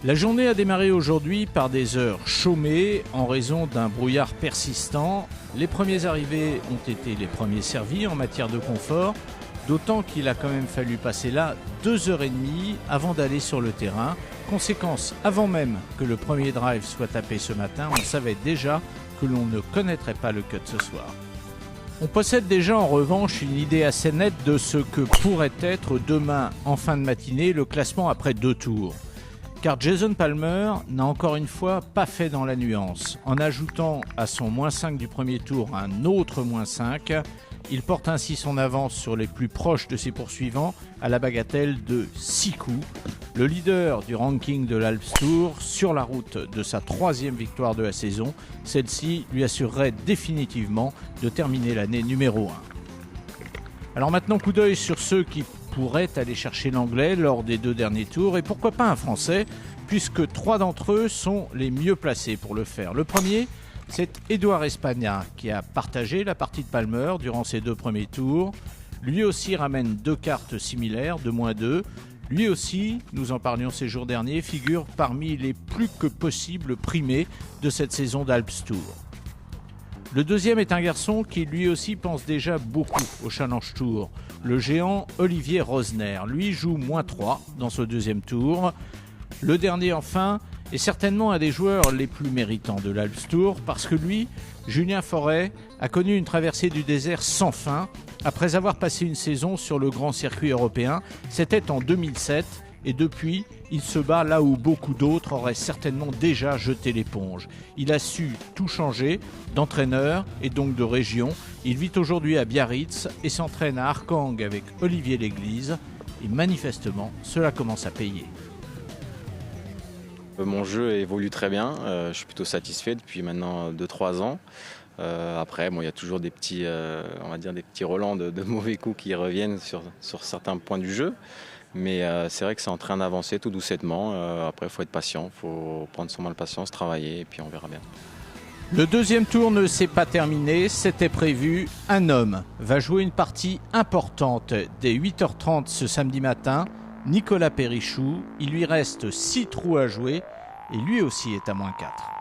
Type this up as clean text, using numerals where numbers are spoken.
La journée a démarré aujourd'hui par des heures chômées en raison d'un brouillard persistant. Les premiers arrivés ont été les premiers servis en matière de confort, d'autant qu'il a quand même fallu passer là 2h30 avant d'aller sur le terrain. Conséquence, avant même que le premier drive soit tapé ce matin, on savait déjà que l'on ne connaîtrait pas le cut ce soir. On possède déjà en revanche une idée assez nette de ce que pourrait être demain en fin de matinée le classement après 2 tours. Car Jason Palmer n'a encore une fois pas fait dans la nuance. En ajoutant à son -5 du premier tour un autre -5, il porte ainsi son avance sur les plus proches de ses poursuivants à la bagatelle de 6 coups. Le leader du ranking de l'Alps Tour sur la route de sa 3e victoire de la saison, celle-ci lui assurerait définitivement de terminer l'année numéro 1. Alors maintenant, coup d'œil sur ceux qui pourraient aller chercher l'anglais lors des 2 derniers tours, et pourquoi pas un français, puisque 3 d'entre eux sont les mieux placés pour le faire. Le premier, c'est Édouard Espagna, qui a partagé la partie de Palmer durant ses 2 premiers tours. Lui aussi ramène 2 cartes similaires de -2. Lui aussi, nous en parlions ces jours derniers, figure parmi les plus que possibles primés de cette saison d'Alps Tour. Le deuxième est un garçon qui lui aussi pense déjà beaucoup au Challenge Tour. Le géant Olivier Rosner, lui joue -3 dans ce 2e tour. Le dernier enfin est certainement un des joueurs les plus méritants de l'Alps Tour parce que lui, Julien Forêt, a connu une traversée du désert sans fin après avoir passé une saison sur le grand circuit européen. C'était en 2007 et depuis, il se bat là où beaucoup d'autres auraient certainement déjà jeté l'éponge. Il a su tout changer d'entraîneur et donc de région. Il vit aujourd'hui à Biarritz et s'entraîne à Arkang avec Olivier Léglise. Et manifestement, cela commence à payer. Mon jeu évolue très bien, je suis plutôt satisfait depuis maintenant 2-3 ans. Après, il y a toujours des petits, on va dire des petits relents de mauvais coups qui reviennent sur certains points du jeu. Mais c'est vrai que c'est en train d'avancer tout doucettement. Après, il faut être patient, il faut prendre son mal de patience, travailler et puis on verra bien. Le 2e tour ne s'est pas terminé, c'était prévu. Un homme va jouer une partie importante dès 8h30 ce samedi matin. Nicolas Périchou, il lui reste 6 trous à jouer et lui aussi est à -4.